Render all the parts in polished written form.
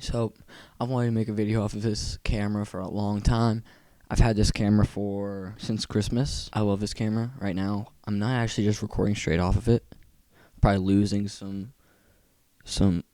So I wanted to make a video off of this camera for a long time. I've had this camera since Christmas. I love this camera. Right now, I'm not actually just recording straight off of it. Probably losing some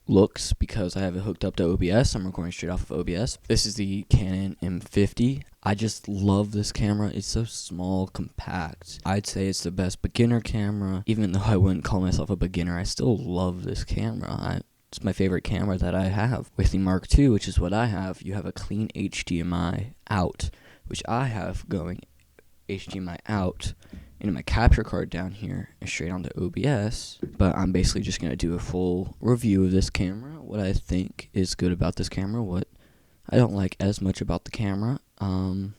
looks because I have it hooked up to OBS. I'm recording straight off of OBS. This is the Canon M50. I just love this camera. It's so small, compact. I'd say it's the best beginner camera. Even though I wouldn't call myself a beginner, I still love this camera. It's my favorite camera that I have. With the Mark II, which is what I have, you have a clean HDMI out, which I have going HDMI out into my capture card down here and straight onto OBS. But I'm basically just going to do a full review of this camera, what I think is good about this camera, what I don't like as much about the camera.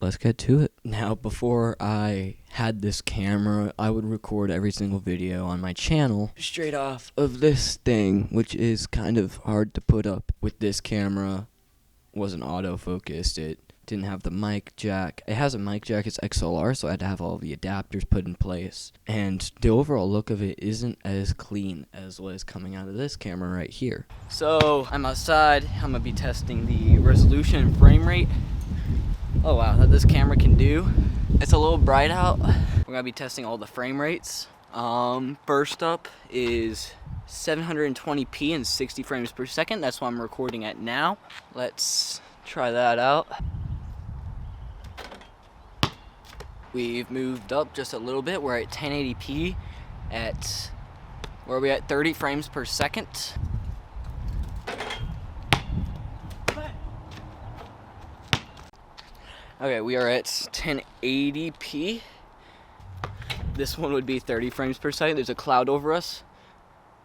Let's get to it. Now, before I had this camera, I would record every single video on my channel straight off of this thing, which is kind of hard to put up. With this camera, wasn't autofocused. It didn't have the mic jack. It has a mic jack, it's XLR, so I had to have all the adapters put in place. And the overall look of it isn't as clean as what is coming out of this camera right here. So I'm outside. I'm gonna be testing the resolution and frame rate. Oh wow, that this camera can do. It's a little bright out. We're gonna be testing all the frame rates. First up is 720p and 60 frames per second. That's what I'm recording at now. Let's try that out. We've moved up just a little bit. We're at 1080p at, where are we at, 30 frames per second. Okay, we are at 1080p. This one would be 30 frames per second. There's a cloud over us.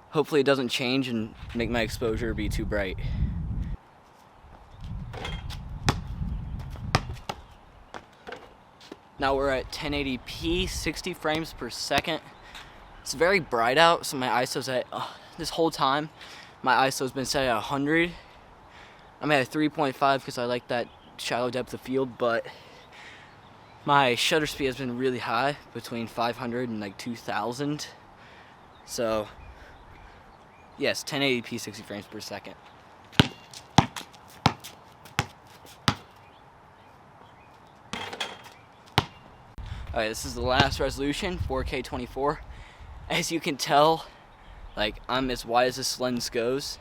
Hopefully it doesn't change and make my exposure be too bright. Now we're at 1080p, 60 frames per second. It's very bright out, so my ISO's at, this whole time, my ISO's been set at 100. I'm at a 3.5 because I like that shallow depth of field, but my shutter speed has been really high, between 500 and like 2000. So, yes, 1080p, 60 frames per second. Alright, this is the last resolution, 4K 24. As you can tell, like, I'm as wide as this lens goes.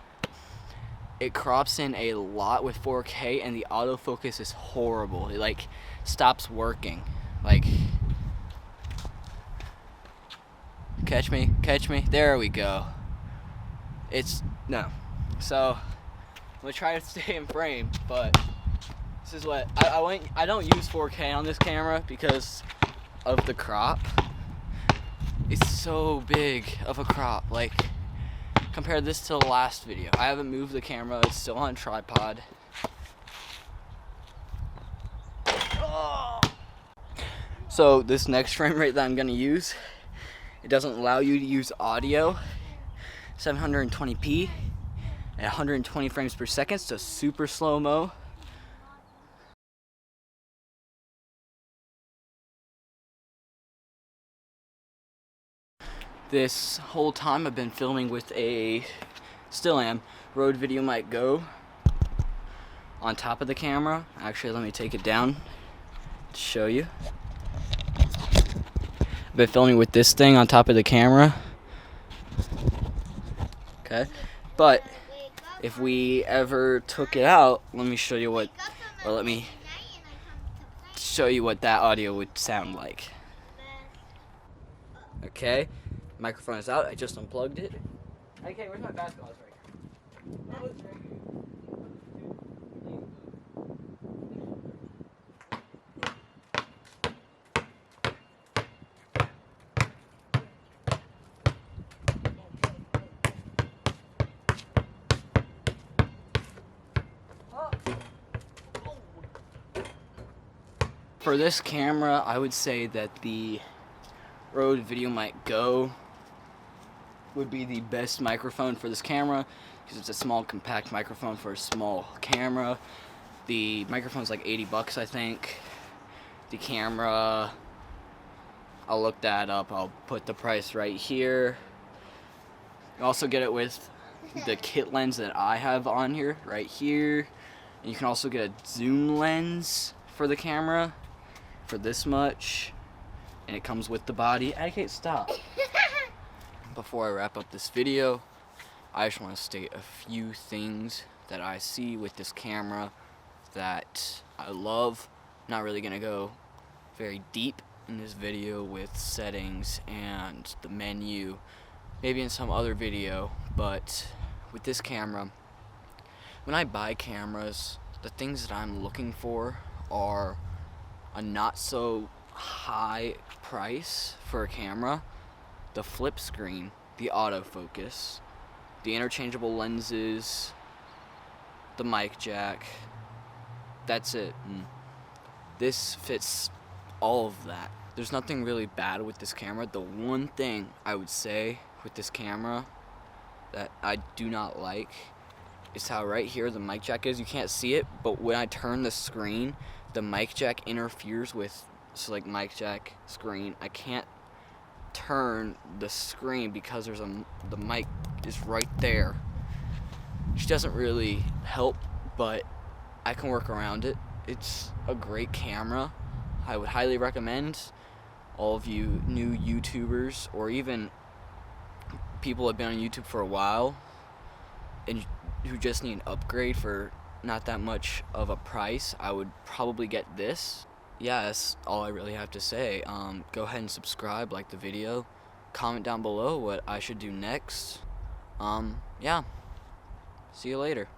It crops in a lot with 4K and the autofocus is horrible. It like stops working. Like, catch me. There we go. No. So, I'm gonna try to stay in frame, but this is what, I don't use 4K on this camera because of the crop. It's so big of a crop. Like, compare this to the last video. I haven't moved the camera, it's still on tripod. Oh. So this next frame rate that I'm gonna use, it doesn't allow you to use audio. 720p at 120 frames per second, so super slow-mo. This whole time I've been filming with still am, Rode VideoMic Go on top of the camera. Actually, let me take it down to show you. I've been filming with this thing on top of the camera. Okay, but if we ever took it out, let me show you what that audio would sound like. Okay. Microphone is out. I just unplugged it. Okay, where's my basketball? It's right here. Oh, it's right here. For this camera, I would say that the Rode VideoMic Go would be the best microphone for this camera because it's a small compact microphone for a small camera. The microphone's like 80 bucks, I think. The camera, I'll look that up. I'll put the price right here. You also get it with the kit lens that I have on here, right here. And you can also get a zoom lens for the camera for this much, and it comes with the body. I can't stop. Before I wrap up this video, I just want to state a few things that I see with this camera that I love. Not really gonna go very deep in this video with settings and the menu, maybe in some other video, but with this camera, when I buy cameras, the things that I'm looking for are a not so high price for a camera, the flip screen, the autofocus, the interchangeable lenses, the mic jack. That's it. And this fits all of that. There's nothing really bad with this camera. The one thing I would say with this camera that I do not like is how right here the mic jack is. You can't see it, but when I turn the screen, the mic jack interferes with, so like mic jack, screen. I can't turn the screen because the mic is right there, which doesn't really help, but I can work around it. It's a great camera. I would highly recommend all of you new YouTubers, or even people who have been on YouTube for a while and who just need an upgrade for not that much of a price, I would probably get this. Yeah, that's all I really have to say. Go ahead and subscribe, like the video, comment down below what I should do next. Yeah, see you later.